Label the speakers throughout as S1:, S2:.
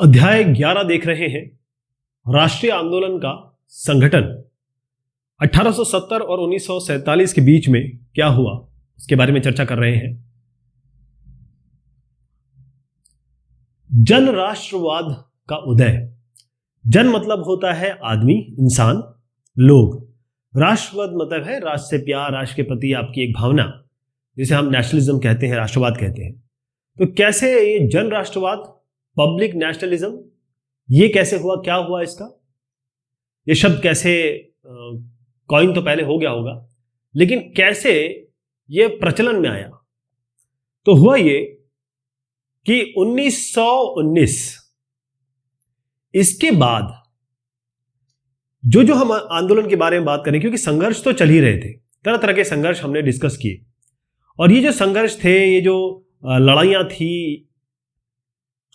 S1: अध्याय 11 देख रहे हैं, राष्ट्रीय आंदोलन का संगठन। 1870 और 1947 के बीच में क्या हुआ उसके बारे में चर्चा कर रहे हैं। जन राष्ट्रवाद का उदय। जन मतलब होता है आदमी, इंसान, लोग। राष्ट्रवाद मतलब है राष्ट्र से प्यार, राष्ट्र के प्रति आपकी एक भावना, जिसे हम नेशनलिज्म कहते हैं, राष्ट्रवाद कहते हैं। तो कैसे ये जन राष्ट्रवाद, पब्लिक नेशनलिज्म, ये कैसे हुआ, क्या हुआ इसका, ये शब्द कैसे कॉइन तो पहले हो गया होगा, लेकिन कैसे ये प्रचलन में आया। तो हुआ ये कि 1919 इसके बाद जो हम आंदोलन के बारे में बात करें, क्योंकि संघर्ष तो चल ही रहे थे, तरह तरह के संघर्ष हमने डिस्कस किए, और ये जो संघर्ष थे, ये जो लड़ाइयाँ थी,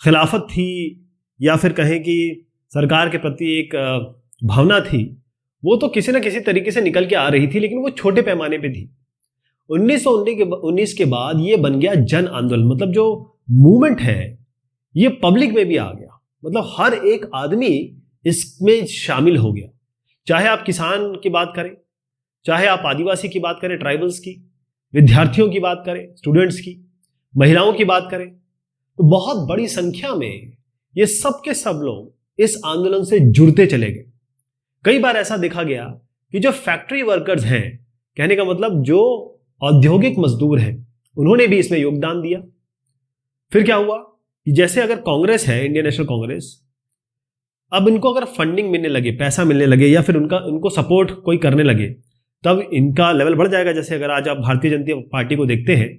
S1: खिलाफत थी, या फिर कहें कि सरकार के प्रति एक भावना थी, वो तो किसी न किसी तरीके से निकल के आ रही थी, लेकिन वो छोटे पैमाने पे थी। 1919 के बाद ये बन गया जन आंदोलन। मतलब जो मूवमेंट है ये पब्लिक में भी आ गया, मतलब हर एक आदमी इसमें शामिल हो गया। चाहे आप किसान की बात करें, चाहे आप आदिवासी की बात करें, ट्राइबल्स की, विद्यार्थियों की बात करें, स्टूडेंट्स की, महिलाओं की बात करें, तो बहुत बड़ी संख्या में ये सब के सब लोग इस आंदोलन से जुड़ते चले गए। कई बार ऐसा देखा गया कि जो फैक्ट्री वर्कर्स हैं, कहने का मतलब जो औद्योगिक मजदूर हैं, उन्होंने भी इसमें योगदान दिया। फिर क्या हुआ कि जैसे अगर कांग्रेस है, इंडियन नेशनल कांग्रेस, अब इनको अगर फंडिंग मिलने लगे, पैसा मिलने लगे, या फिर उनको सपोर्ट कोई करने लगे, तब इनका लेवल बढ़ जाएगा। जैसे अगर आज आप भारतीय जनता पार्टी को देखते हैं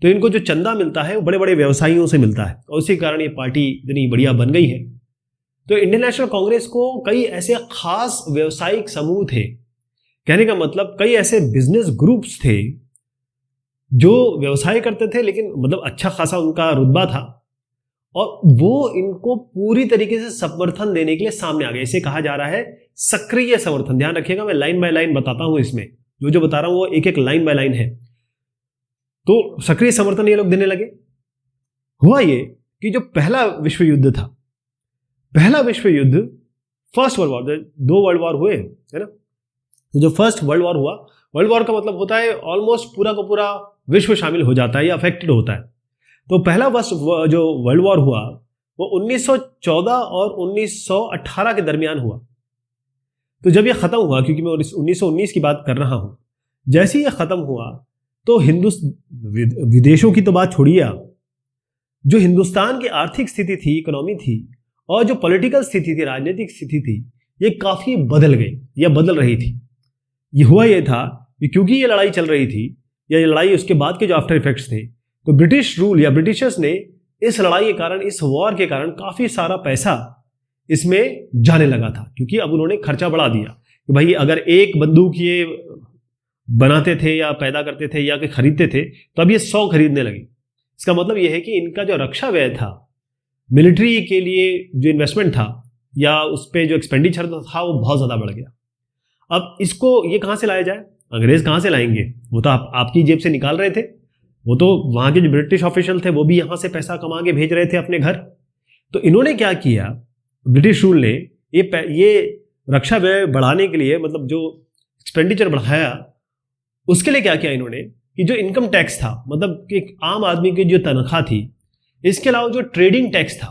S1: तो इनको जो चंदा मिलता है वो बड़े बड़े व्यवसायियों से मिलता है, और उसी कारण ये पार्टी इतनी बढ़िया बन गई है। तो इंडियन नेशनल कांग्रेस को कई ऐसे खास व्यवसायिक समूह थे, कहने का मतलब कई ऐसे बिजनेस ग्रुप्स थे जो व्यवसाय करते थे, लेकिन मतलब अच्छा खासा उनका रुतबा था, और वो इनको पूरी तरीके से समर्थन देने के लिए सामने आ गए। इसे कहा जा रहा है सक्रिय समर्थन। ध्यान रखिएगा, मैं लाइन बाय लाइन बताता हूं, इसमें जो बता रहा हूं वो एक एक लाइन बाय लाइन है। तो सक्रिय समर्थन ये लोग देने लगे। हुआ ये कि जो पहला विश्व युद्ध था, पहला विश्व युद्ध, first world war, 2 world war हुए है ना, तो जो फर्स्ट वर्ल्ड वॉर हुआ, वर्ल्ड वॉर का मतलब होता है ऑलमोस्ट पूरा का पूरा विश्व शामिल हो जाता है या अफेक्टेड होता है। तो पहला जो वर्ल्ड वॉर हुआ वो 1914 और 1918 के दरमियान हुआ। तो जब ये खत्म हुआ, क्योंकि मैं 1919 की बात कर रहा हूं, जैसे ही ये खत्म हुआ तो विदेशों की तो बात छोड़िए आप, जो हिंदुस्तान की आर्थिक स्थिति थी, इकोनॉमी थी, और जो पॉलिटिकल स्थिति थी, राजनीतिक स्थिति थी, ये काफी बदल गई या बदल रही थी। ये हुआ ये था कि क्योंकि ये लड़ाई चल रही थी, या ये लड़ाई उसके बाद के जो आफ्टर इफेक्ट्स थे, तो ब्रिटिश रूल या ब्रिटिशर्स ने इस लड़ाई के कारण, इस वॉर के कारण काफी सारा पैसा इसमें जाने लगा था, क्योंकि अब उन्होंने खर्चा बढ़ा दिया कि भाई अगर एक बंदूक ये बनाते थे या पैदा करते थे या खरीदते थे, तो अब ये 100 खरीदने लगे। इसका मतलब ये है कि इनका जो रक्षा व्यय था, मिलिट्री के लिए जो इन्वेस्टमेंट था या उस पर जो एक्सपेंडिचर था, वो बहुत ज़्यादा बढ़ गया। अब इसको ये कहाँ से लाया जाए, अंग्रेज कहाँ से लाएंगे, वो तो आपकी जेब से निकाल रहे थे। वो तो वहाँ के जो ब्रिटिश ऑफिशियल थे वो भी यहाँ से पैसा कमा के भेज रहे थे अपने घर। तो इन्होंने क्या किया, ब्रिटिश रूल ने ये रक्षा व्यय बढ़ाने के लिए, मतलब जो एक्सपेंडिचर बढ़ाया, उसके लिए क्या किया इन्होंने कि जो इनकम टैक्स था, मतलब एक आम आदमी की जो तनख्वाह थी, इसके अलावा जो ट्रेडिंग टैक्स था,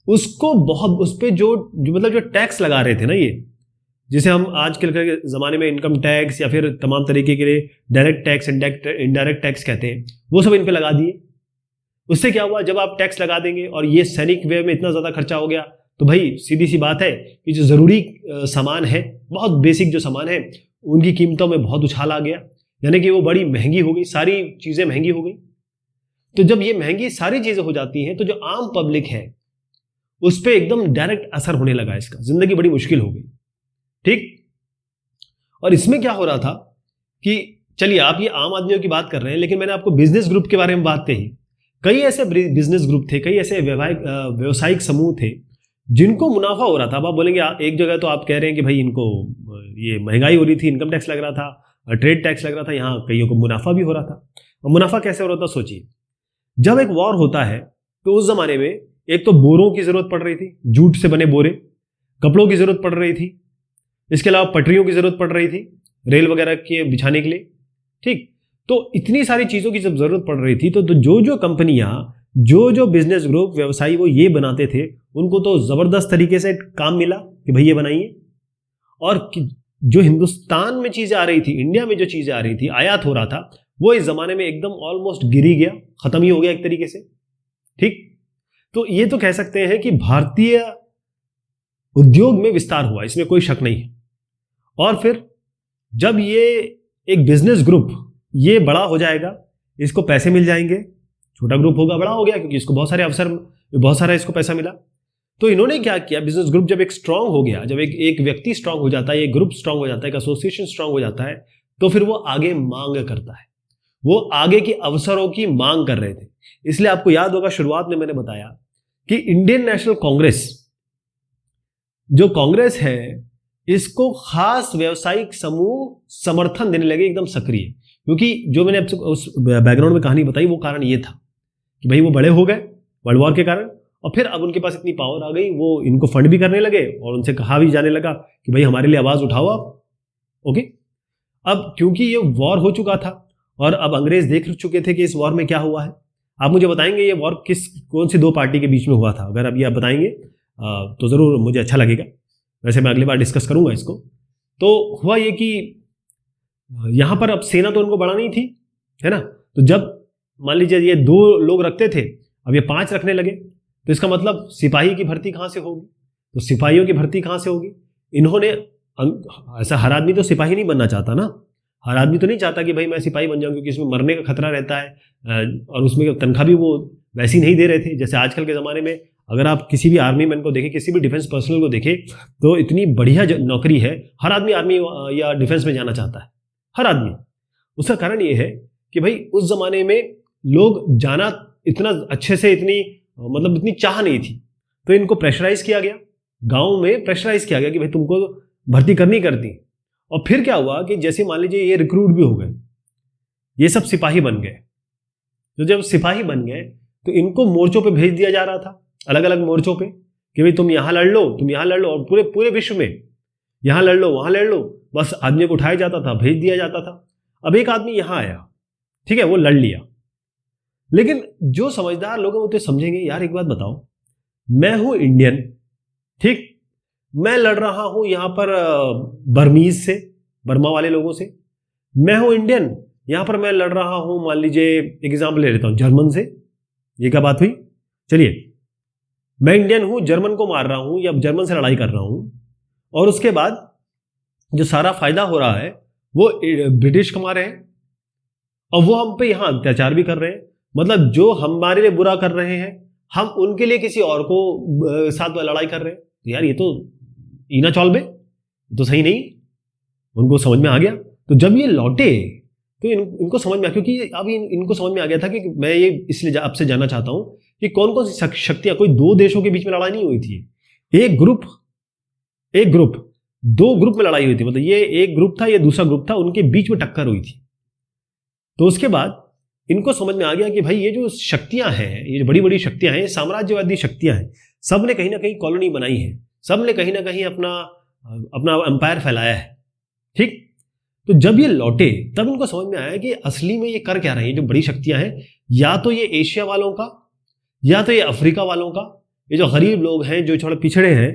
S1: उसको बहुत, उस पर जो मतलब जो टैक्स लगा रहे थे ना, ये जिसे हम आज के ज़माने में इनकम टैक्स या फिर तमाम तरीके के लिए डायरेक्ट टैक्स, इनडायरेक्ट टैक्स कहते हैं, वो सब इन पे लगा दिए। उससे क्या हुआ, जब आप टैक्स लगा देंगे और ये सैनिक व्यय में इतना ज़्यादा खर्चा हो गया, तो भाई सीधी सी बात है कि जो ज़रूरी सामान है, बहुत बेसिक जो सामान है, उनकी कीमतों में बहुत उछाल आ गया, यानी कि वो बड़ी महंगी हो गई, सारी चीज़ें महंगी हो गई। तो जब ये महंगी सारी चीज़ें हो जाती हैं, तो जो आम पब्लिक है उस पर एकदम डायरेक्ट असर होने लगा, इसका जिंदगी बड़ी मुश्किल हो गई। ठीक, और इसमें क्या हो रहा था कि चलिए आप ये आम आदमियों की बात कर रहे हैं, लेकिन मैंने आपको बिजनेस ग्रुप के बारे में बात कही। कई ऐसे बिजनेस ग्रुप थे, कई ऐसे व्यवसायिक समूह थे जिनको मुनाफा हो रहा था। अब आप बोलेंगे एक जगह तो आप कह रहे हैं कि भाई इनको ये महंगाई हो रही थी, इनकम टैक्स लग रहा था, ट्रेड टैक्स लग रहा था, यहाँ कईयों को मुनाफा भी हो रहा था। और मुनाफा कैसे हो रहा था, सोचिए, जब एक वॉर होता है तो उस जमाने में एक तो बोरों की जरूरत पड़ रही थी, जूट से बने बोरे, कपड़ों की जरूरत पड़ रही थी, इसके अलावा पटरियों की जरूरत पड़ रही थी रेल वगैरह के बिछाने के लिए। ठीक, तो इतनी सारी चीजों की जब जरूरत पड़ रही थी तो जो जो कंपनियां, जो जो बिजनेस ग्रुप, व्यवसायी वो ये बनाते थे, उनको तो जबरदस्त तरीके से काम मिला कि भाई ये बनाइए। और जो हिंदुस्तान में चीजें आ रही थी, इंडिया में जो चीजें आ रही थी, आयात हो रहा था, वो इस जमाने में एकदम ऑलमोस्ट गिर ही गया, खत्म ही हो गया एक तरीके से। ठीक, तो ये तो कह सकते हैं कि भारतीय उद्योग में विस्तार हुआ, इसमें कोई शक नहीं है। और फिर जब ये एक बिजनेस ग्रुप ये बड़ा हो जाएगा, इसको पैसे मिल जाएंगे, छोटा ग्रुप होगा, बड़ा हो गया क्योंकि इसको बहुत सारे अवसर, बहुत सारा इसको पैसा मिला। तो इन्होंने क्या किया, बिजनेस ग्रुप जब एक स्ट्रांग हो गया, जब एक व्यक्ति स्ट्रांग हो जाता है, एक ग्रुप स्ट्रांग हो जाता है, एक एसोसिएशन स्ट्रांग हो जाता है, तो फिर वो आगे मांग करता है, वो आगे के अवसरों की मांग कर रहे थे। इसलिए आपको याद होगा शुरुआत में मैंने बताया कि इंडियन नेशनल कांग्रेस, जो कांग्रेस है, इसको खास व्यवसायिक समूह समर्थन देने लगे एकदम सक्रिय, क्योंकि जो मैंने आपसे उस बैकग्राउंड में कहानी बताई वो कारण ये था कि भाई वो बड़े हो गए वर्ल्ड वॉर के कारण, और फिर अब उनके पास इतनी पावर आ गई, वो इनको फंड भी करने लगे और उनसे कहा भी जाने लगा कि भाई हमारे लिए आवाज उठाओ आप। ओके, अब क्योंकि ये वॉर हो चुका था और अब अंग्रेज देख चुके थे कि इस वॉर में क्या हुआ है। आप मुझे बताएंगे ये वॉर कौन सी दो पार्टी के बीच में हुआ था? अगर अभी आप बताएंगे तो जरूर मुझे अच्छा लगेगा, वैसे मैं अगली बार डिस्कस करूंगा इसको। तो हुआ ये कि यहां पर अब सेना तो उनको बढ़ानी थी, है ना, तो जब मान लीजिए ये 2 लोग रखते थे, अब ये 5 रखने लगे, तो इसका मतलब सिपाही की भर्ती कहां से होगी? तो सिपाहियों की भर्ती कहां से होगी? इन्होंने, ऐसा हर आदमी तो सिपाही नहीं बनना चाहता ना, हर आदमी तो नहीं चाहता कि भाई मैं सिपाही बन जाऊं, क्योंकि इसमें मरने का खतरा रहता है, और उसमें तनख्वाह भी वो वैसी नहीं दे रहे थे जैसे आजकल के ज़माने में। अगर आप किसी भी आर्मी मैन को देखें, किसी भी डिफेंस पर्सनल को देखें, तो इतनी बढ़िया नौकरी है, हर आदमी आर्मी या डिफेंस में जाना चाहता है, हर आदमी। उसका कारण ये है कि भाई उस जमाने में लोग जाना इतना अच्छे से, इतनी मतलब इतनी चाह नहीं थी, तो इनको प्रेशराइज किया गया, गांव में प्रेशराइज किया गया कि भाई तुमको भर्ती करनी। और फिर क्या हुआ कि जैसे मान लीजिए ये रिक्रूट भी हो गए, ये सब सिपाही बन गए। तो जब सिपाही बन गए तो इनको मोर्चों पे भेज दिया जा रहा था, अलग अलग मोर्चों पे, कि भाई तुम यहां लड़ लो, तुम यहां लड़ लो, और पूरे पूरे विश्व में यहां लड़ लो, वहां लड़ लो, बस आदमी को उठाया जाता था, भेज दिया जाता था। अब एक आदमी यहां आया, ठीक है, वो लड़ लिया, लेकिन जो समझदार लोग हैं वो तो समझेंगे, यार एक बात बताओ, मैं हूं इंडियन, ठीक, मैं लड़ रहा हूं यहां पर बर्मीज से, बर्मा वाले लोगों से, मैं हूं इंडियन, यहां पर मैं लड़ रहा हूं, मान लीजिए एग्जाम्पल ले लेता हूं जर्मन से, ये क्या बात हुई? चलिए, मैं इंडियन हूं, जर्मन को मार रहा हूं या जर्मन से लड़ाई कर रहा हूं, और उसके बाद जो सारा फायदा हो रहा है वो ब्रिटिश कमा रहे हैं, और वो हम पे यहां अत्याचार भी कर रहे हैं। मतलब जो हमारे लिए बुरा कर रहे हैं, हम उनके लिए किसी और को साथ लड़ाई कर रहे हैं। तो यार ये तो ईना चौल बे, तो सही नहीं। उनको समझ में आ गया। तो जब ये लौटे तो इनको समझ में आ, क्योंकि अब इनको समझ में आ गया था कि मैं ये इसलिए आपसे जानना चाहता हूं कि कौन कौन सी शक्तियां, कोई 2 देशों के बीच में लड़ाई नहीं हुई थी, एक ग्रुप 2 ग्रुप में लड़ाई हुई थी। मतलब ये एक ग्रुप था, ये दूसरा ग्रुप था, उनके बीच में टक्कर हुई थी। तो उसके बाद इनको समझ में आ गया कि भाई ये जो शक्तियां हैं, ये जो बड़ी बड़ी शक्तियां हैं, साम्राज्यवादी शक्तियां हैं, सब ने कहीं ना कहीं कॉलोनी बनाई है, सब ने कहीं ना कहीं अपना एम्पायर फैलाया है, ठीक। तो जब ये लौटे तब इनको समझ में आया कि असली में ये कर क्या रहे हैं, जो बड़ी शक्तियां हैं, या तो ये एशिया वालों का, या तो ये अफ्रीका वालों का, ये जो गरीब लोग हैं, जो थोड़े पिछड़े हैं,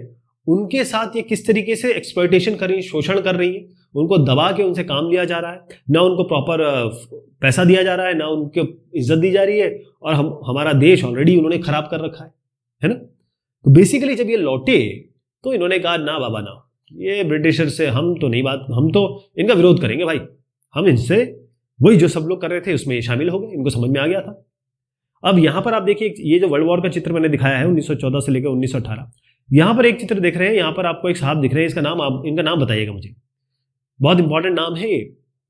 S1: उनके साथ ये किस तरीके से एक्सप्लॉयटेशन कर रही है, शोषण कर रही है, उनको दबा के उनसे काम लिया जा रहा है, ना उनको प्रॉपर पैसा दिया जा रहा है, ना उनको इज्जत दी जा रही है, और हमारा देश ऑलरेडी उन्होंने खराब कर रखा है ना। तो बेसिकली जब ये लौटे तो इन्होंने कहा ना बाबा ना, ये ब्रिटिशर से हम तो नहीं बात, हम तो इनका विरोध करेंगे भाई, हम इनसे वही जो सब लोग कर रहे थे उसमें ये शामिल हो गए। इनको समझ में आ गया था। अब यहां पर आप देखिए, ये जो वर्ल्ड वॉर का चित्र मैंने दिखाया है 1914 से लेकर 1918, यहां पर एक चित्र दिख रहे हैं, यहां पर आपको एक साहब दिख रहे हैं, इसका नाम इनका नाम बताइएगा मुझे, बहुत इंपॉर्टेंट नाम है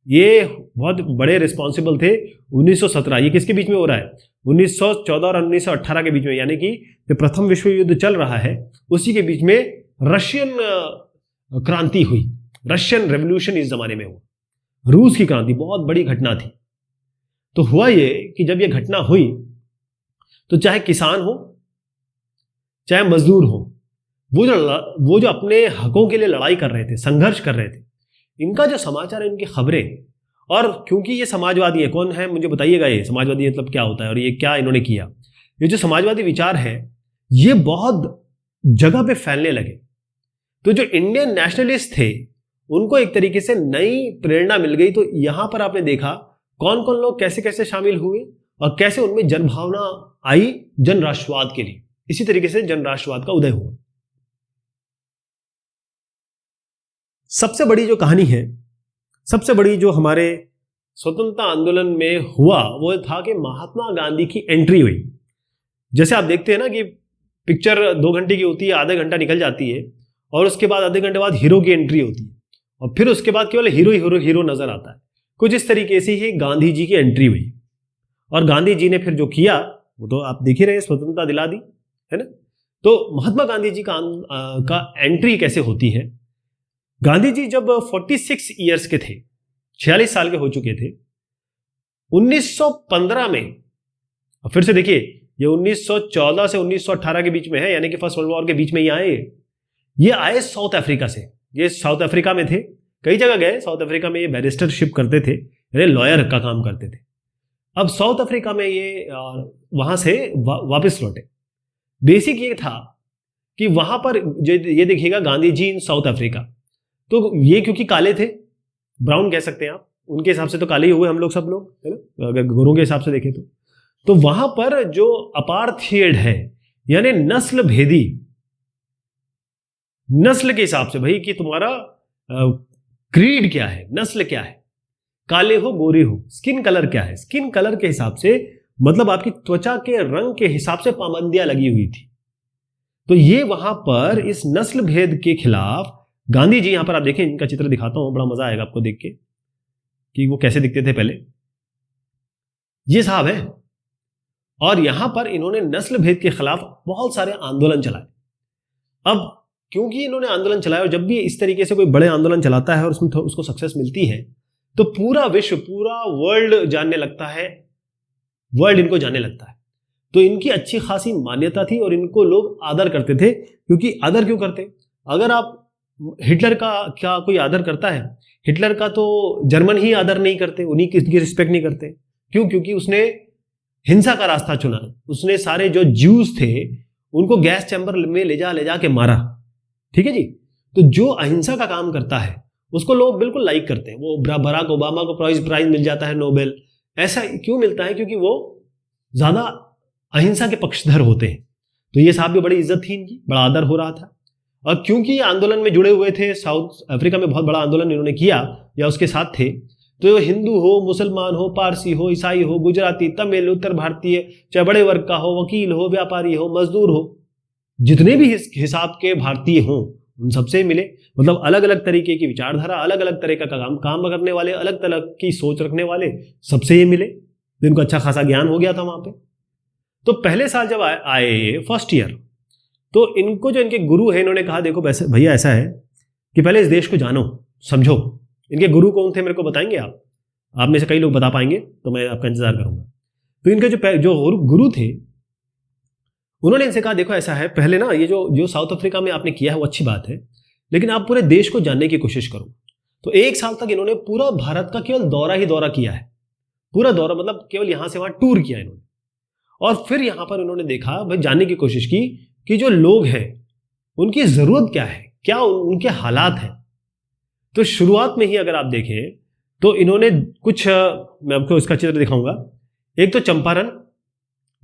S1: ये बहुत बड़े रिस्पॉन्सिबल थे। 1917, ये किसके बीच में हो रहा है? 1914 और 1918 के बीच में, यानी कि जो प्रथम विश्व युद्ध चल रहा है उसी के बीच में रशियन क्रांति हुई, रशियन रेवोल्यूशन इस जमाने में हुआ, रूस की क्रांति, बहुत बड़ी घटना थी। तो हुआ ये कि जब ये घटना हुई तो चाहे किसान हो, चाहे मजदूर हो, वो जो अपने हकों के लिए लड़ाई कर रहे थे, संघर्ष कर रहे थे, इनका जो समाचार है, इनकी खबरें, और क्योंकि ये समाजवादी है, कौन है मुझे बताइएगा, ये समाजवादी मतलब क्या होता है और ये क्या इन्होंने किया, ये जो समाजवादी विचार है ये बहुत जगह पे फैलने लगे। तो जो इंडियन नेशनलिस्ट थे उनको एक तरीके से नई प्रेरणा मिल गई। तो यहां पर आपने देखा कौन कौन लोग कैसे कैसे शामिल हुए और कैसे उनमें जनभावना आई जन राष्ट्रवाद के लिए। इसी तरीके से जन राष्ट्रवाद का उदय हुआ। सबसे बड़ी जो कहानी है, सबसे बड़ी जो हमारे स्वतंत्रता आंदोलन में हुआ वो था कि महात्मा गांधी की एंट्री हुई। जैसे आप देखते हैं ना कि पिक्चर 2 घंटे की होती है, आधा घंटा निकल जाती है और उसके बाद आधे घंटे बाद हीरो की एंट्री होती है और फिर उसके बाद केवल हीरो नजर आता है। कुछ इस तरीके से ही गांधी जी की एंट्री हुई और गांधी जी ने फिर जो किया वो तो आप देख ही रहे, स्वतंत्रता दिला दी, है ना। तो महात्मा गांधी जी का एंट्री कैसे होती है। गांधी जी जब 46 ईयर्स के थे, 46 साल के हो चुके थे, 1915 में, फिर से देखिए ये 1914 से 1918 के बीच में है, यानी कि फर्स्ट वर्ल्ड वॉर के बीच में ही आए। ये आए साउथ अफ्रीका से, ये साउथ अफ्रीका में थे, कई जगह गए साउथ अफ्रीका में, ये बैरिस्टरशिप करते थे, यानी लॉयर का काम करते थे। अब साउथ अफ्रीका में ये वहां से वापस लौटे। बेसिक ये था कि वहां पर ये देखिएगा गांधी जी इन साउथ अफ्रीका, तो ये क्योंकि काले थे, ब्राउन कह सकते हैं आप, उनके हिसाब से तो काले ही हुए हम लोग सब लोग, है ना, अगर गोरों के हिसाब से देखें तो वहां पर जो अपार्थेयड है यानी नस्ल भेदी, नस्ल के हिसाब से भाई कि तुम्हारा क्रीड क्या है, नस्ल क्या है, काले हो गोरे हो, स्किन कलर क्या है, स्किन कलर के हिसाब से मतलब आपकी त्वचा के रंग के हिसाब से पाबंदियां लगी हुई थी। तो ये वहां पर इस नस्ल भेद के खिलाफ गांधी जी, यहां पर आप देखें, इनका चित्र दिखाता हूं, बड़ा मजा आएगा आपको देख के कि वो कैसे दिखते थे पहले। ये साहब है और यहां पर इन्होंने नस्ल भेद के खिलाफ बहुत सारे आंदोलन चलाए। अब क्योंकि इन्होंने आंदोलन चलाए और जब भी इस तरीके से कोई बड़े आंदोलन चलाता है और उसमें उसको सक्सेस मिलती है तो पूरा विश्व, पूरा वर्ल्ड जानने लगता है, वर्ल्ड इनको जानने लगता है। तो इनकी अच्छी खासी मान्यता थी और इनको लोग आदर करते थे। क्योंकि आदर क्यों करते, अगर आप हिटलर का क्या कोई आदर करता है, हिटलर का तो जर्मन ही आदर नहीं करते, उन्हीं की रिस्पेक्ट नहीं करते। क्यों, क्योंकि उसने हिंसा का रास्ता चुना, उसने सारे जो ज्यूज थे उनको गैस चैम्बर में ले जा के मारा, ठीक है जी। तो जो अहिंसा का काम करता है उसको लोग बिल्कुल लाइक करते हैं। वो बराक ओबामा को प्राइज मिल जाता है नोबेल, ऐसा क्यों मिलता है, क्योंकि वो ज्यादा अहिंसा के पक्षधर होते हैं। तो ये साहब भी बड़ी इज्जत थी इनकी, बड़ा आदर हो रहा था। और क्योंकि ये आंदोलन में जुड़े हुए थे, साउथ अफ्रीका में बहुत बड़ा आंदोलन इन्होंने किया या उसके साथ थे, तो हिंदू हो, मुसलमान हो, पारसी हो, ईसाई हो, गुजराती, तमिल, उत्तर भारतीय, चाहे बड़े वर्ग का हो, वकील हो, व्यापारी हो, मजदूर हो, जितने भी हिसाब के भारतीय हों उन सबसे मिले। मतलब अलग अलग तरीके की विचारधारा, अलग अलग तरह का काम करने वाले, अलग तरह की सोच रखने वाले, सबसे ये मिले। तो इनको अच्छा खासा ज्ञान हो गया था वहां पे। तो पहले साल जब आए फर्स्ट ईयर, तो इनको जो इनके गुरु है, इन्होंने कहा देखो भैया ऐसा है कि पहले इस देश को जानो, समझो। इनके गुरु कौन थे मेरे को बताएंगे आप में से कई लोग बता पाएंगे तो मैं आपका इंतजार करूंगा। तो इनके जो गुरु थे उन्होंने इनसे कहा देखो ऐसा है, पहले ना ये जो साउथ अफ्रीका में आपने किया है वो अच्छी बात है, लेकिन आप पूरे देश को जानने की कोशिश करो। तो 1 साल तक इन्होंने पूरा भारत का केवल दौरा ही दौरा किया है, पूरा दौरा, मतलब केवल यहां से वहां टूर किया इन्होंने। और फिर यहां पर उन्होंने देखा, भाई जानने की कोशिश की कि जो लोग हैं उनकी जरूरत क्या है, क्या उनके हालात हैं। तो शुरुआत में ही अगर आप देखें तो इन्होंने कुछ, मैं आपको इसका चित्र दिखाऊंगा। एक तो चंपारण,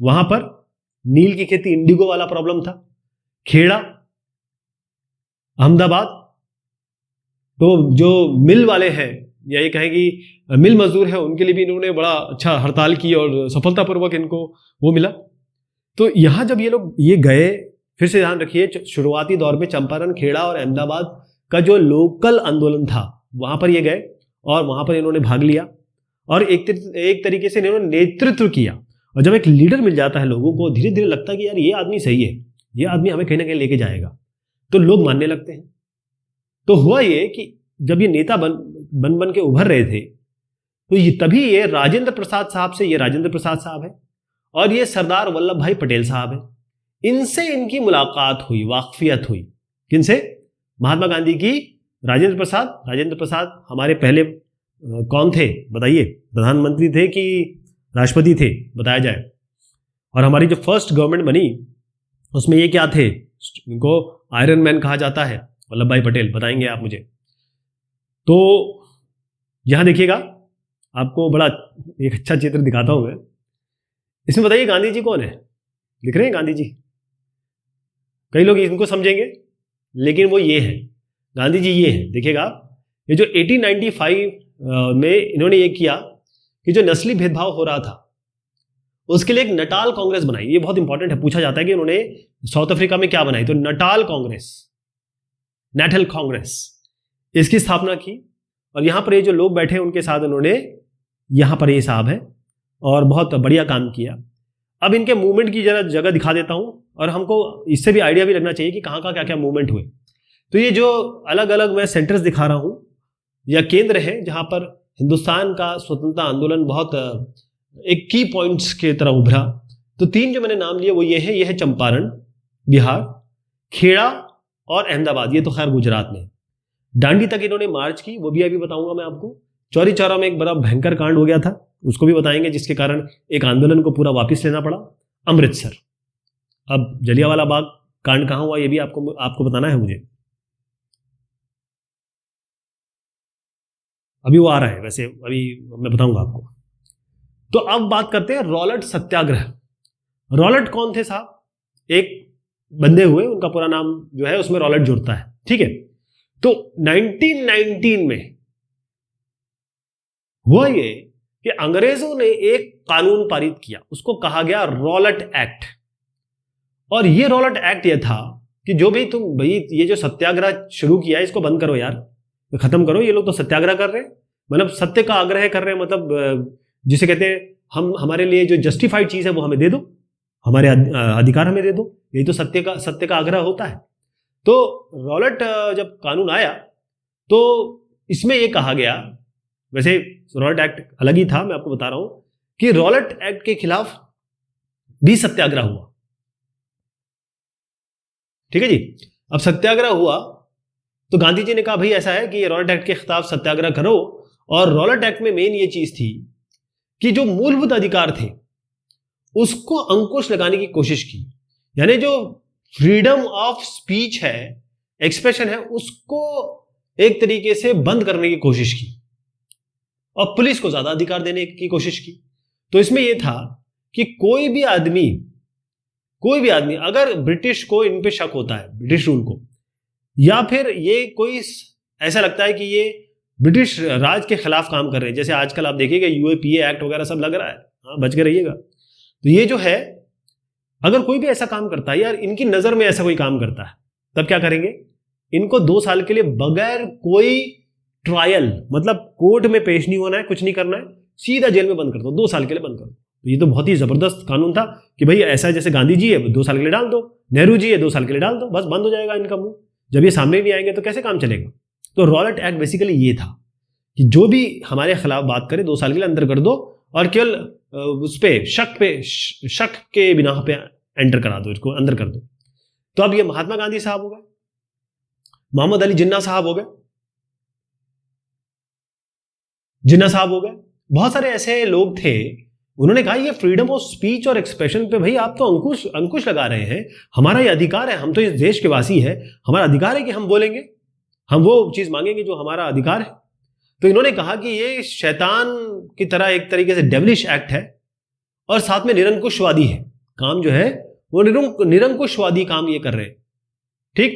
S1: वहां पर नील की खेती, इंडिगो वाला प्रॉब्लम था। खेड़ा, अहमदाबाद, तो जो मिल वाले हैं या ये कहें कि मिल मजदूर है, उनके लिए भी इन्होंने बड़ा अच्छा हड़ताल की और सफलतापूर्वक इनको वो मिला। तो यहां जब ये लोग ये गए, फिर से ध्यान रखिए, शुरुआती दौर में चंपारण, खेड़ा और अहमदाबाद का जो लोकल आंदोलन था वहां पर ये गए और वहां पर इन्होंने भाग लिया और एक तरीके से इन्होंने नेतृत्व किया। और जब एक लीडर मिल जाता है लोगों को, धीरे धीरे लगता है कि यार ये आदमी सही है, ये आदमी हमें कहीं ना कहीं लेके जाएगा, तो लोग मानने लगते हैं। तो हुआ ये कि जब ये नेता बन के उभर रहे थे, तो ये तभी ये राजेंद्र प्रसाद साहब से, ये राजेंद्र प्रसाद साहब है और ये सरदार वल्लभ भाई पटेल साहब है, इनसे इनकी मुलाकात हुई, वाकफियत हुई। किनसे? महात्मा गांधी की राजेंद्र प्रसाद हमारे पहले कौन थे बताइए? प्रधानमंत्री थे कि राष्ट्रपति थे? बताया जाए। और हमारी जो फर्स्ट गवर्नमेंट बनी उसमें ये क्या थे? इनको आयरन मैन कहा जाता है, वल्लभ भाई पटेल। बताएंगे आप मुझे? तो यहां देखिएगा, आपको बड़ा एक अच्छा चित्र दिखाता हूं मैं। इसमें बताइए गांधी जी कौन है? दिख रहे हैं गांधी जी? कई लोग इनको समझेंगे, लेकिन वो ये है, गांधी जी ये है। देखिएगा, ये जो 1895 में इन्होंने ये किया कि जो नस्ली भेदभाव हो रहा था उसके लिए एक नटाल कांग्रेस बनाई। ये बहुत इंपॉर्टेंट है, पूछा जाता है कि उन्होंने साउथ अफ्रीका में क्या बनाई, तो नटाल कांग्रेस, नेटल कांग्रेस, इसकी स्थापना की। और यहां पर ये जो लोग बैठे हैं उनके साथ उन्होंने, यहां पर ये साहब है, और बहुत बढ़िया काम किया। अब इनके मूवमेंट की जगह दिखा देता हूं, और हमको इससे भी आइडिया भी लगना चाहिए कि कहां क्या क्या मूवमेंट हुए। तो ये जो अलग अलग मैं सेंटर्स दिखा रहा हूं या केंद्र है जहां पर हिंदुस्तान का स्वतंत्रता आंदोलन बहुत एक की पॉइंट्स के तरह उभरा। तो 3 जो मैंने नाम लिए वो ये है चंपारण बिहार, खेड़ा और अहमदाबाद, ये तो खैर गुजरात में। दांडी तक इन्होंने मार्च की, वो भी अभी बताऊंगा मैं आपको। चौरी चौरा में एक बड़ा भयंकर कांड हो गया था, उसको भी बताएंगे, जिसके कारण एक आंदोलन को पूरा वापस लेना पड़ा। अमृतसर, अब जलियांवाला बाग कांड कहां हुआ ये भी आपको बताना है मुझे। अभी वो आ रहा है, वैसे अभी मैं बताऊंगा आपको। तो अब बात करते हैं रॉलेट सत्याग्रह। रॉलेट कौन थे साहब? एक बंदे हुए, उनका पूरा नाम जो है उसमें रॉलेट जुड़ता है, ठीक है। तो 1919 में हुआ ये कि अंग्रेजों ने एक कानून पारित किया, उसको कहा गया रॉलेट एक्ट। और ये रॉलेट एक्ट ये था कि जो भी तुम भाई ये जो सत्याग्रह शुरू किया है इसको बंद करो यार, खत्म करो। ये लोग तो सत्याग्रह कर रहे हैं, मतलब सत्य का आग्रह कर रहे हैं, मतलब जिसे कहते हैं हमारे लिए जो जस्टिफाइड चीज है वो हमें दे दो, हमारे अधिकार हमें दे दो, यही तो सत्य का आग्रह होता है। तो रॉलेट जब कानून आया तो इसमें यह कहा गया, वैसे रॉलेट एक्ट अलग ही था, मैं आपको बता रहा हूं कि रॉलेट एक्ट के खिलाफ भी सत्याग्रह हुआ, ठीक है जी। अब सत्याग्रह हुआ तो गांधी जी ने कहा भाई ऐसा है कि ये रॉलेट एक्ट के खिलाफ सत्याग्रह करो। और रॉलेट एक्ट में मेन ये चीज थी कि जो मूलभूत अधिकार थे उसको अंकुश लगाने की कोशिश की, यानी जो फ्रीडम ऑफ स्पीच है, एक्सप्रेशन है, उसको एक तरीके से बंद करने की कोशिश की और पुलिस को ज्यादा अधिकार देने की कोशिश की। तो इसमें यह था कि कोई भी आदमी अगर ब्रिटिश को इन पे शक होता है, ब्रिटिश रूल को, या फिर ये कोई ऐसा लगता है कि ये ब्रिटिश राज के खिलाफ काम कर रहे हैं, जैसे आजकल आप देखिएगा यूएपीए एक्ट वगैरह सब लग रहा है, हाँ बच के रहिएगा। तो ये जो है, अगर कोई भी ऐसा काम करता है, यार इनकी नजर में ऐसा कोई काम करता है, तब क्या करेंगे? इनको 2 साल के लिए बगैर कोई ट्रायल, मतलब कोर्ट में पेश नहीं होना है, कुछ नहीं करना है, सीधा जेल में बंद कर दो, 2 साल के लिए बंद कर दो। तो ये तो बहुत ही जबरदस्त कानून था कि भाई ऐसा जैसे गांधी जी है 2 साल के लिए डाल दो, नेहरू जी है 2 साल के लिए डाल दो, बस बंद हो जाएगा इनका मुंह। जब ये सामने नहीं आएंगे तो कैसे काम चलेगा? तो रॉलेट एक्ट बेसिकली ये था कि जो भी हमारे खिलाफ बात करे 2 साल के लिए अंदर कर दो, और केवल उस पे शक के बिना पे एंटर करा दो, इसको अंदर कर दो। तो अब ये महात्मा गांधी साहब हो गए, मोहम्मद अली जिन्ना साहब हो गए, बहुत सारे ऐसे लोग थे, उन्होंने कहा ये फ्रीडम ऑफ स्पीच और एक्सप्रेशन पे भाई आप तो अंकुश लगा रहे हैं, हमारा ये अधिकार है, हम तो इस देश के वासी है, हमारा अधिकार है कि हम बोलेंगे, हम वो चीज मांगेंगे जो हमारा अधिकार है। तो इन्होंने कहा कि ये शैतान की तरह एक तरीके से डेविलिश एक्ट है और साथ में निरंकुशवादी है, काम जो है वो निरंकुशवादी काम ये कर रहे हैं, ठीक।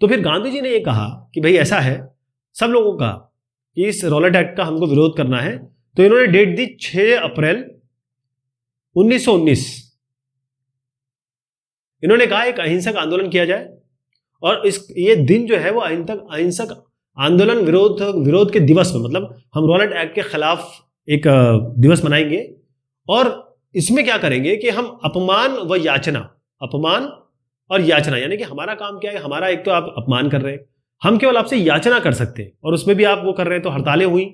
S1: तो फिर गांधी जी ने ये कहा कि भाई ऐसा है, सब लोगों का कि इस रॉलेट एक्ट का हमको विरोध करना है। तो इन्होंने डेट दी 6 अप्रैल 1919। इन्होंने कहा एक अहिंसक आंदोलन किया जाए, और ये दिन जो है वो अहिंसक आंदोलन विरोध के दिवस में, मतलब हम रॉलेट एक्ट के खिलाफ एक दिवस मनाएंगे, और इसमें क्या करेंगे कि हम अपमान और याचना, यानी कि हमारा काम क्या है, हमारा एक तो आप अपमान कर रहे हैं, हम केवल आपसे याचना कर सकते हैं, और उसमें भी आप वो कर रहे हैं, तो हड़तालें हुई,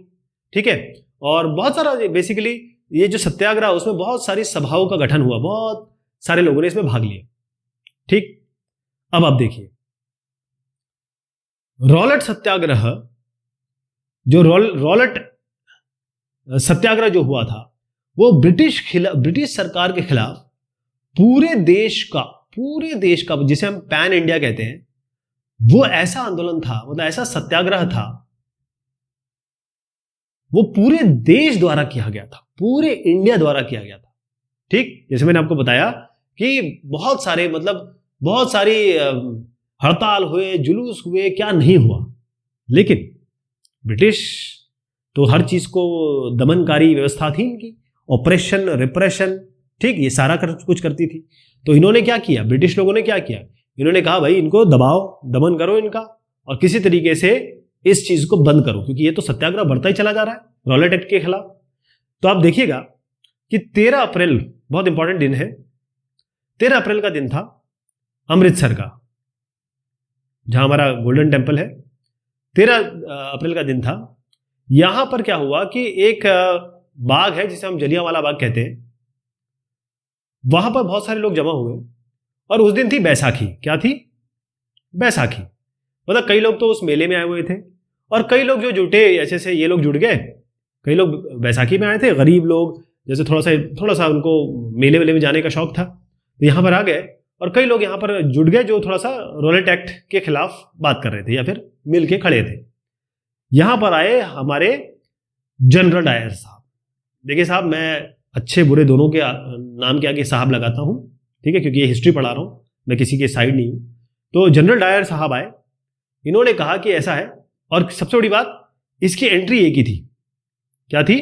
S1: ठीक है। और बहुत सारा बेसिकली ये जो सत्याग्रह उसमें बहुत सारी सभाओं का गठन हुआ, बहुत सारे लोगों ने इसमें भाग लिया। ठीक, अब आप देखिए रॉलेट सत्याग्रह, जो रॉलेट सत्याग्रह जो हुआ था वो ब्रिटिश सरकार के खिलाफ पूरे देश का जिसे हम पैन इंडिया कहते हैं, वो ऐसा आंदोलन था, मतलब ऐसा सत्याग्रह था, वो पूरे देश द्वारा किया गया था, पूरे इंडिया द्वारा किया गया था। ठीक, जैसे मैंने आपको बताया कि बहुत सारी हड़ताल हुए, जुलूस हुए, क्या नहीं हुआ, लेकिन ब्रिटिश तो हर चीज को दमनकारी व्यवस्था थी इनकी, ऑपरेशन रिप्रेशन, ठीक, ये सारा कुछ करती थी। तो इन्होंने क्या किया, ब्रिटिश लोगों ने क्या किया, इन्होंने कहा भाई इनको दबाओ, दमन करो इनका, और किसी तरीके से इस चीज को बंद करो, क्योंकि ये तो सत्याग्रह बढ़ता ही चला जा रहा है रॉलेट एक्ट के खिलाफ। तो आप देखिएगा कि 13 अप्रैल बहुत इंपॉर्टेंट दिन है, 13 अप्रैल का दिन था अमृतसर का, जहां हमारा गोल्डन टेम्पल है। 13 अप्रैल का दिन था। यहां पर क्या हुआ कि एक बाग है जिसे हम जलियांवाला बाग कहते हैं, वहां पर बहुत सारे लोग जमा हुए, और उस दिन थी बैसाखी। क्या थी? बैसाखी। मतलब कई लोग तो उस मेले में आए हुए थे, और कई लोग जो जुटे, ऐसे ये लोग जुड़ गए, कई लोग बैसाखी में आए थे, गरीब लोग, जैसे थोड़ा सा उनको मेले वेले में जाने का शौक था, तो यहाँ पर आ गए, और कई लोग यहाँ पर जुड़ गए जो थोड़ा सा रॉलेट एक्ट के खिलाफ बात कर रहे थे या फिर मिल के खड़े थे। यहाँ पर आए हमारे जनरल डायर साहब। देखिए साहब, मैं अच्छे बुरे दोनों के नाम के आगे साहब लगाता हूँ, ठीक है, क्योंकि ये हिस्ट्री पढ़ा रहा हूँ, मैं किसी के साइड नहीं हूँ। तो जनरल डायर साहब आए, इन्होंने कहा कि ऐसा है, और सबसे बड़ी बात, इसकी एंट्री एक ही थी। क्या थी?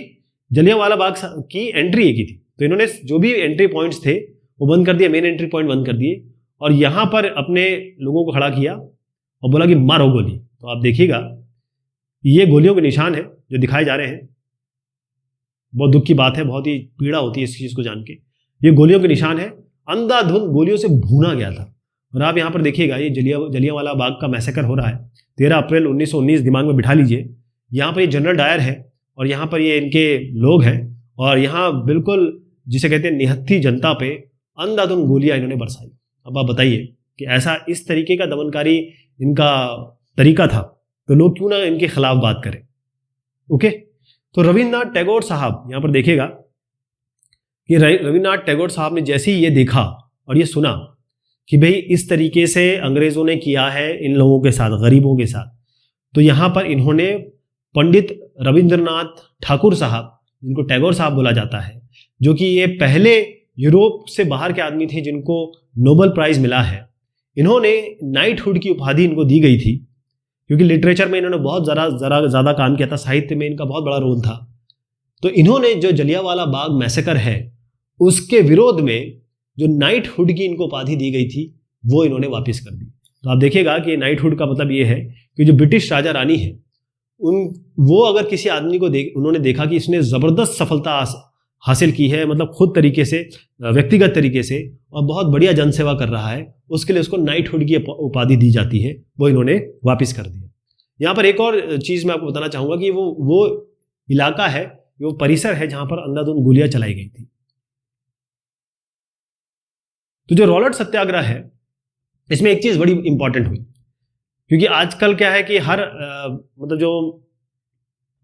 S1: जलियांवाला बाग की एंट्री एक ही थी। तो इन्होंने जो भी एंट्री पॉइंट्स थे वो बंद कर दिए, मेन एंट्री पॉइंट बंद कर दिए, और यहाँ पर अपने लोगों को खड़ा किया और बोला कि मारो गोली। तो आप देखिएगा ये गोलियों के निशान है जो दिखाए जा रहे हैं। बहुत दुख की बात है, बहुत ही पीड़ा होती है इस चीज़ को जान के। ये गोलियों के निशान है, अंधाधुंध गोलियों से भूना गया था। और आप यहाँ पर देखिएगा ये जलियांवाला बाग का मैसेकर हो रहा है 13 अप्रैल 1919, दिमाग में बिठा लीजिए। यहाँ पर ये जनरल डायर है, और यहाँ पर ये इनके लोग हैं, और यहाँ बिल्कुल जिसे कहते हैं निहत्थी जनता पे अंधाधुंध गोलियां इन्होंने बरसाई। अब आप बताइए कि ऐसा इस तरीके का दमनकारी इनका तरीका था, तो लोग क्यों ना इनके खिलाफ बात करें। ओके, तो रविन्द्रनाथ टैगोर साहब, यहाँ पर देखिएगा कि रविन्द्रनाथ टैगोर साहब ने जैसे ही ये देखा और ये सुना कि भाई इस तरीके से अंग्रेजों ने किया है इन लोगों के साथ, गरीबों के साथ, तो यहाँ पर इन्होंने पंडित रविंद्रनाथ ठाकुर साहब, जिनको टैगोर साहब बोला जाता है, जो कि ये पहले यूरोप से बाहर के आदमी थे जिनको नोबेल प्राइज मिला है, इन्होंने नाइटहुड की उपाधि इनको दी गई थी, क्योंकि लिटरेचर में इन्होंने बहुत ज़्यादा काम किया था, साहित्य में इनका बहुत बड़ा रोल था। तो इन्होंने जो जलियांवाला बाग मैसेकर है उसके विरोध में जो नाइटहुड की इनको उपाधि दी गई थी वो इन्होंने वापस कर दी। तो आप देखिएगा कि नाइटहुड का मतलब ये है कि जो ब्रिटिश राजा रानी है वो अगर किसी आदमी को उन्होंने देखा कि इसने ज़बरदस्त सफलता हासिल की है, मतलब खुद तरीके से, व्यक्तिगत तरीके से, और बहुत बढ़िया जनसेवा कर रहा है, उसके लिए उसको नाइटहुड की उपाधि दी जाती है, वो इन्होंने वापस कर दिया। यहाँ पर एक और चीज़ मैं आपको बताना चाहूँगा कि वो इलाका है, वो परिसर है जहाँ पर अंधाधुंध गोलियां चलाई गई थी। तो जो रॉलेट सत्याग्रह है, इसमें एक चीज़ बड़ी इंपॉर्टेंट हुई, क्योंकि आजकल क्या है कि हर मतलब जो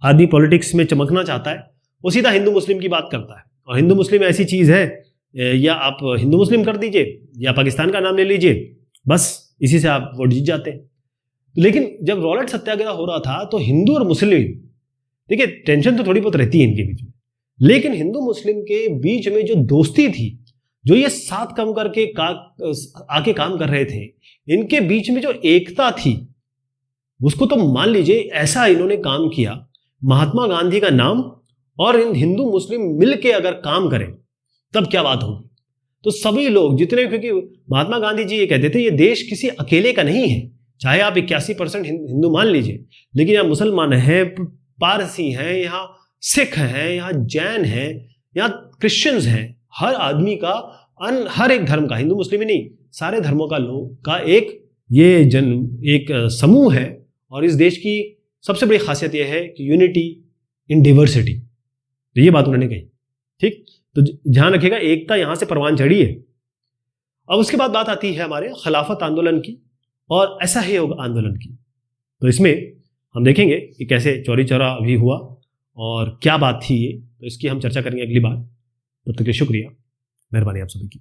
S1: आदमी पॉलिटिक्स में चमकना चाहता है वो सीधा हिंदू मुस्लिम की बात करता है, और हिंदू मुस्लिम ऐसी चीज़ है, या आप हिंदू मुस्लिम कर दीजिए या पाकिस्तान का नाम ले लीजिए, बस इसी से आप वोट जीत जाते हैं। लेकिन जब रॉलेट सत्याग्रह हो रहा था तो हिंदू और मुस्लिम, देखिए टेंशन तो थोड़ी बहुत रहती है इनके बीच में, लेकिन हिंदू मुस्लिम के बीच में जो दोस्ती थी, जो ये साथ कम करके आके काम कर रहे थे, इनके बीच में जो एकता थी, उसको तो मान लीजिए ऐसा इन्होंने काम किया। महात्मा गांधी का नाम और इन हिंदू मुस्लिम मिलके अगर काम करें तब क्या बात होगी। तो सभी लोग जितने, क्योंकि महात्मा गांधी जी ये कहते थे ये देश किसी अकेले का नहीं है, चाहे आप 81% हिंदू मान लीजिए, लेकिन यहाँ मुसलमान हैं, पारसी हैं, यहाँ सिख हैं, यहाँ जैन हैं, यहाँ क्रिश्चियंस हैं, हर आदमी का हर एक धर्म का, हिंदू मुस्लिम ही नहीं, सारे धर्मों का लोग का एक समूह है। और इस देश की सबसे बड़ी खासियत यह है कि यूनिटी इन डाइवर्सिटी, तो ये बात उन्होंने कही। ठीक, तो ध्यान रखिएगा, एकता यहां से परवान चढ़ी है। अब उसके बाद बात आती है हमारे खिलाफत आंदोलन की और असहयोग आंदोलन की। तो इसमें हम देखेंगे कि कैसे चौरी चौरा अभी हुआ और क्या बात थी ये, तो इसकी हम चर्चा करेंगे अगली बार। तब तक के लिए शुक्रिया, मेहरबानी आप सभी की।